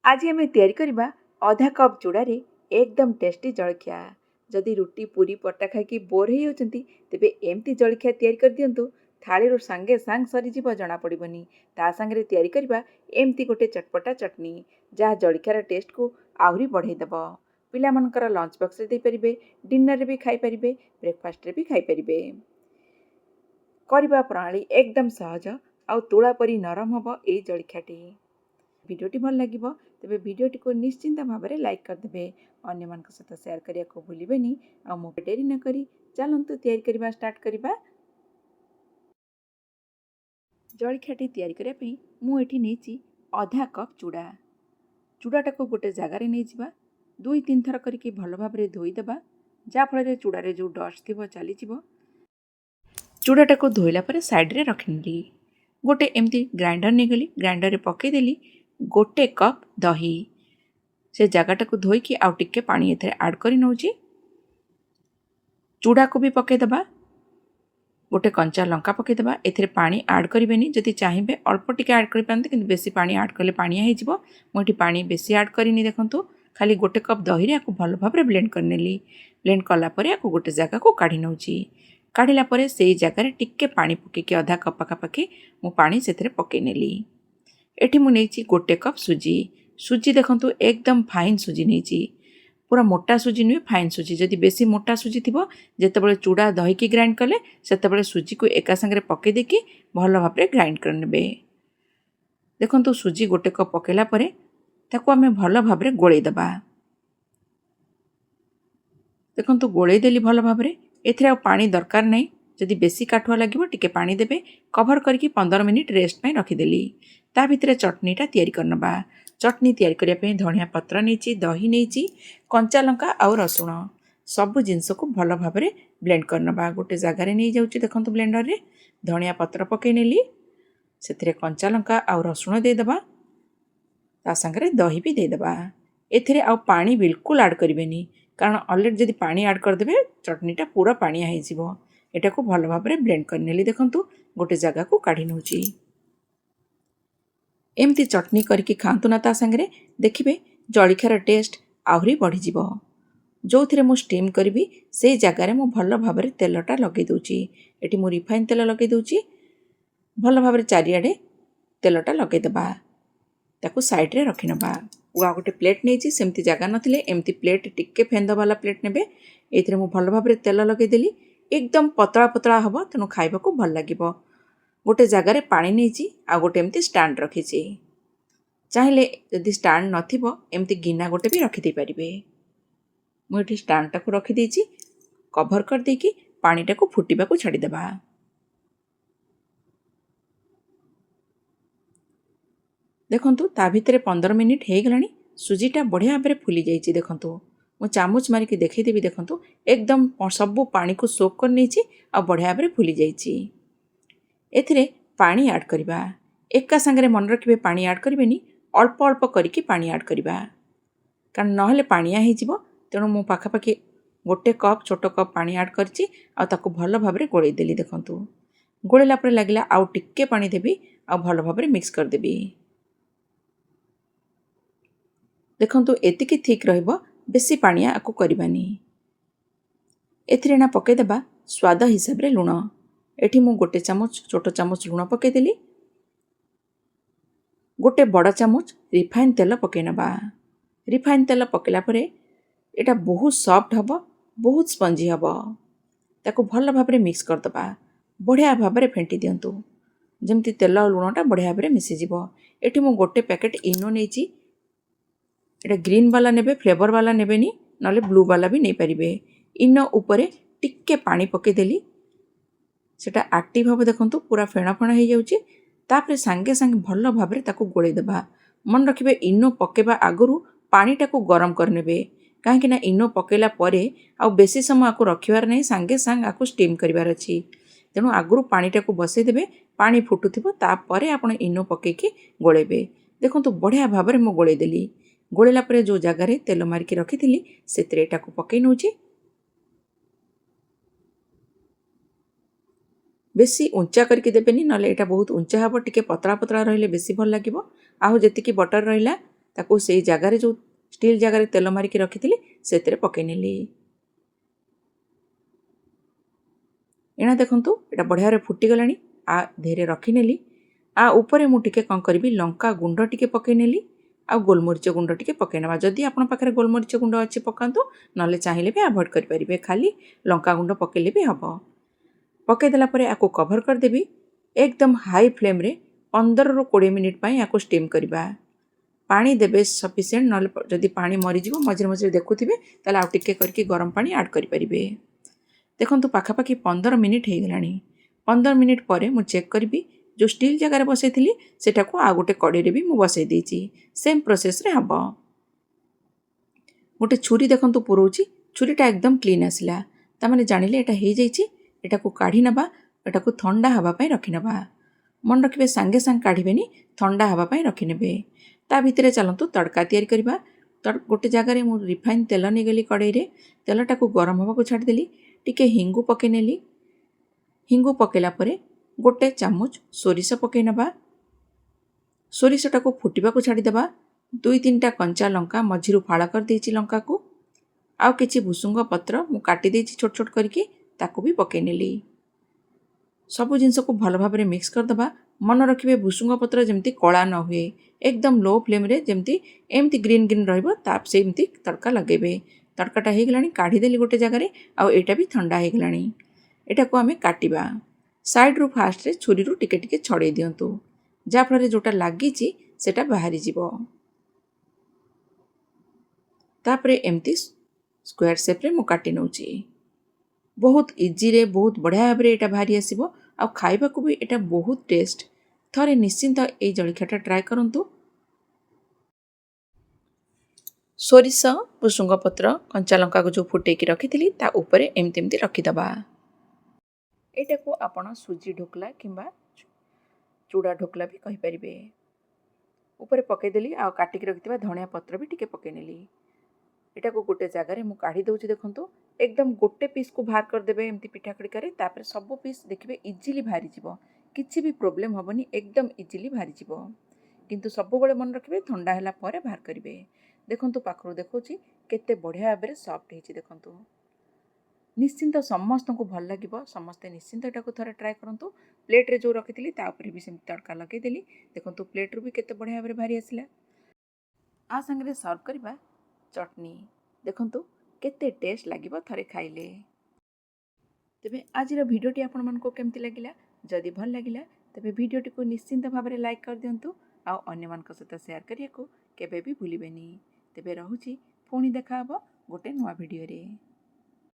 आज आम या अधा कप चूड़ारे एकदम टेस्टी जलखिया। जदि रुटी पूरी पटा खाई बोर हो तेबे एमती जलखिया तैयारी कर दिंतु। थाली सांगे सांग सरीज जना पड़ोनी। ता सांगे तैयारी करबा एमती गोटे चटपटा चटनी जहाँ जलखियार टेस्ट को आहरी बढ़ईदेव। पिलामानकर लंच बॉक्स रे देपारे, डिनर रे भी खाई पारिबे, ब्रेकफास्ट रे भी खाई पारिबे। करबा प्रणाली एकदम सहज आउ तुला परी नरम हब ए जलखियाटी। भिडियोटी भल लगिबो तेबे भिडियोटी को निश्चिंत भाव में लाइक करदे। अन्य मान सहित शेयर करने को भूलिबेनी। आ मो डेरी न करी चलंतु तैयारी करबा स्टार्ट करबा। जलखियाटी तैयारी करने पे मु एठी नेची आधा कप चूड़ा। चूड़ाटा को गोटे जगार नहीं जावा। 2-3 थर करके भल भाव में धोईदेवा जहाँ फल चूड़ारे जो डस्ट थी चली जाव। चूड़ाटा को धोइला पर साइड रे रखिनेली। गोटे एमती ग्राइंडर नहीं गली, ग्राइंडर रे पकईदेली गोटे कप दही। से जगटा को धोईकी आउ टिके पानी एथरे ऐड करी नौची। चूड़ा को भी पकईदेबा। गोटे कंचा लंका पकईदेबा। एथरे पानी ऐड करेनि, जदि चाहिए अल्प टिके ऐड करि पारंते, किंतु बेसी पानी ऐड कले पानिया हो जिवो। मोठी पानी बेसी ऐड करिनि। देखंतु खाली गोटे कप दही रे आकु भल भाव में ब्लेंड करनेली। ब्लेंड कला परे आकु गोटे जगह को काढी नौची। काढिला परे सेई जगार टिके पानी पकेकी आधा कप पाखापाखि मु पानी सेथरे पकई नेली। एठी मु नेची गोटे कप सुजी। सुजी देखंतु एकदम फाइन सुजी नेची। पूरा मोटा सुजी नुहे, फाइन सुजी। जदि बेसी मोटा सुजी थिबो, जेतेबेले चूड़ा दही की ग्राइंड कले सेतेबेले सुजी को एका संगे पकई देकी भल भाव में ग्राइंड कर नेबे। देखंतु सुजी गोटे कप पकेला परे ताकू आमे भल भाव में गोळेई दबा। देखंतु गोळेई देली भल भाव में। एथरे आ पानी दरकार नहीं। जदि बेसी काठुआ लगे टिके पानी देबे। कभर करके 15 मिनिट रेस्ट पे रखिदेली। ता भितरे चटनीटा तैयारी करनबा। चटनी तैयारी करिया पे धनिया पत्र नेची, दही नेची, कंचा लंका आउ रसुण सब जिनस को भल भाव में ब्लेंड करनबा। गोटे जगार नहीं जाउची। देखंतु ब्लेंडर रे धनिया पत्र पकई नेली। सेथिरे कंचा लंका आउ रसुण दे दबा। ता संगे दही भी दे दबा। एथिरे आउ पानी बिल्कुल ऐड करिवेनी, कारण ऑलरेडी जदि पानी ऐड कर देबे चटनीटा पूरा पानिया हो जिवो। एटा को भल भाव में ब्लेंड करनेली। देखंतु गोटे जगह को काढी नउची। एमती चटनी करके खातु ना, ता संगे देखिबे जलखियार टेस्ट आहरी बढ़ी जिवो। जो थिरे मु स्टीम करी से जगार मु भल भाव में तेलटा लगे दूची। एटी मु रिफाइन तेल लगे दूची। भल भाव में चारिआडे तेलटा लगे दबा। ताकू साइड रे रखी नबा। आ गोटे प्लेट नहीं, सेमती जगह नथिले एमती प्लेट टिके फेंद वाला प्लेट नेबे। एथिरे मु भल भाव में तेल लगे देली। एकदम पतला पतला हबो, तेणु खाइबा को भल लागिबो। गोटे जगार पानी नहीं आ गोटे एमती स्टैंड रखीची। चाहिले जदि स्टैंड नथिबो एमती गिना गोटे भी रखी दे परिबे। मु एठी स्टैंड टाकू रखी देची। कवर कर देकी पानी टाकू फुटिबा को छाडी देबा। देखंतु ता भितरे 15 मिनिट हे गलानी। सुजीटा बढ़िया भाव में फुली जाइए। देखंतु मु चामच मारिकी देखईदेवी। देखंतु एकदम सबू पानी को सोक कर नेछि आ बढ़िया भाव में फुली जाइए। एथिरे पानी ऐड करबा। एका संगे मन रखिबे पानी ऐड करिवेनी, अल्प अल्प करिकी पानी ऐड करबा, कारण नहले पानिया हो जिवो। तेणु मु पाखापाखि गोटे कप छोट कप पानी ऐड करछि आ ताकू भल भाव में गोळेई देली। देखंतु गोळेला पर लागिला आउ टिके पानी देबी आ भल भाव में मिक्स कर देबी। देखंतु एतिकी ठीक रहिबो, बेसी पानिया आकु करबानी। एथिरे ना पकई देबा स्वाद हिसाब रे लुण। एठी मु गोटे चामच छोट चामच लुण पकई देली। गोटे बड़ चामच रिफाइन तेल पकई नबा। रिफाइन तेल पकेला परे एटा बहुत सॉफ्ट हबो, बहुत स्पंजी हबो। ताकू भल भाव में मिक्स कर दबा। बढ़िया भाव में फेंटी दियंतु, जेमती तेल और लुणटा बढ़िया भाव में मिसी जिवो। एठी मु गोटे पैकेट इनो नेची। एटा ग्रीन वाला नेबे, फ्लेवर वाला नेबेनी, नले ब्लू वाला भी नहीं पारिबे। इनो ऊपरे टिक्के पानी पकई देली। सेटा एक्टिव हबो। देखंतु पूरा फेणा फेणा हो जाउची। तापरे सांगे सांगे भल भाव में ताकू गोळेई देबा। मन रखिबे इनो पकेबा आगुरु पानी टाकू गरम करनेबे, काहेकि ना इनो पकेला परे आ बेसी समय आकू रखिबार नहीं, सांगे सांग आकू स्टीम करिवार अछि। तेणु आगुरु पानी टाकू बसई देबे। पानी फुटुथिबो तापरे आपण इनो पकेकी गोळेबे। देखंतु बढ़िया भाव में मु गोळेई देली। गोळेला परे जो जगार तेल मारिकी रखिथिली सेतिरे एटाकू पकई नउची। बेसी उंचा करके देबेनी, नले एटा बहुत उंचा हबो। टिके पतला पतला रहिले बेसी भल लागिबो। आउ जेतिकी बटर रहिला ताकू से जगार जो स्टील जगार तेल मारिकी रखी से पकई नेली। एना देखंतु एटा बढ़िया फुटीगला आ धीरे रखीनेली। आ उपरे मु टिके कौन करी लंका गुंड टिके पकई नेली आ गोलमरीच गुंड टिके पकई नवा। जदि आपण पाखरे गोलमरीच गुंड अच्छी पकातु नले चाहिए भी अवॉइड करें, खाली लंका गुंड पकेले भी हम। पकईदेला आपको कभर करदेवी एकदम हाई फ्लेम रे 15 ରୁ 20 मिनिट पाई आपको स्टीम करवा। पानी देबे सफिशिएंट, नले जदि पानी मरीज मझे मझे देखुवे ताले आउ टिके करके गरम पानी ऐड करें। देखंतु पाखापाखि 15 मिनिट हो गलानी। 15 मिनिट पर मु चेक करी जो स्टील जगार बसई थी सेटा को आ गोटे कड़े भी मु बसई देछि। सेम प्रोसेस रे हम। गोटे छुरी देखंतु पुरोची, छुरीटा एकदम क्लीन आसला तामाने जानिले एटा हो जाइछि। एटा को काढ़ी नबा, एटा को ठंडा हवा पई रखि नबा। मन रखिबे सांगे सांग काढ़ीबेनी, ठंडा हवा पई रखि नेबे। ता भितरे चलंतु तड़का तैयारी करबा। गोटे जगार मु रिफाइन तेल नहीं गली कड़े रे, तेलटा को गरम हवा को छाड़ी देली। टिके हिंगु पकई नेली। हिंगु पकेला परे गोटे चामच सोरिष पकई नबा। सोरिषटा को फुटिबा को छाड़ी देबा। 2-3टा कंचा लंका मझिरु फाड़ कर देछि लंका को। आउ किछि भुसुंग पत्र मु काटी देछि छोट छोट करके, ताको भी पकई नेली। सबु जिनस को भल भाव में मिक्स कर दबा। मन रखिबे भुसुंग पत्र जेमती कला न हुए, एकदम लो फ्लेम रे जेमती एमती ग्रीन ग्रीन रहिबो ताप से एमती तड़का लगेबे। तड़काटा हो गलानी, काढ़ी देली गोटे जगार। आउ एटा भी ठंडा हो गलानी। एटा को आमे काटिबा। साइड रू फास्ट रे छुरी रू टिके टिके छड़े दियंतु, जा फल जोटा लागिची सेटा बाहरी जीवो। तापरे एमती स्क्वायर शेप रे मु काटी नउची। बहुत इजी रे बहुत बढ़िया भाव एटा बाहरी आसीबो। आ खाइबा को भी एटा बहुत टेस्ट। थरे निश्चिंत ए जलखियाटा ट्राए करंतु। सोरिष, भुसुंग पत्र, कंचा लंका को जो फुटेकी रखी ता ऊपरे एमती एमती रखीदबा। एटा को आपण सुजी ढोकला किंबा चूड़ा ढोकला भी कहि परिबे। ऊपर पकईदेली आ काटिकी रखिथिबा धनिया पत्र भी टिके पकई नेली। एटा को गोटे जगार मु काढ़ी दउछि। देखंतु एकदम गोटे पीस को बाहर कर देबे एमती पिठा खड़िकारे। तापर सब पीस देखिबे इजीली बाहरी जीवो, किछि भी प्रॉब्लम हबनी, एकदम इजीली बाहरी जीवो। किंतु सब बेले मन रखिबे ठंडा हैला परे बाहर करिवे। देखंतु पाखरु देखौछि केते बढ़िया भाव में सॉफ्ट हेछि। देखंतु निश्चिंत समस्त को भल लगिबो। समस्ते निश्चिंत एटा को थरे ट्राए करंतु। प्लेट रे जो रखिथिली ता ऊपर भी सेम तड़का लगे देली। देखंतु प्लेट रू भी केते बढ़िया भाव में बाहरी आसिला। आ संगे सर्व करबा चटनी। देखंतु केते टेस्ट लागिबो थरे खाइले। तेबे आजिर भिडियोटी आपण मानको केमति लागिला? जदि भल लागिला तेबे भिडियोटी को निश्चिंत भाव में लाइक कर दियंतु। आ अन्य मानक सहित शेयर करिया को केबे भी भूलिबेनी। तेबे रहुछि, पुणी देखा हबो गोटे नवा भिडियो रे।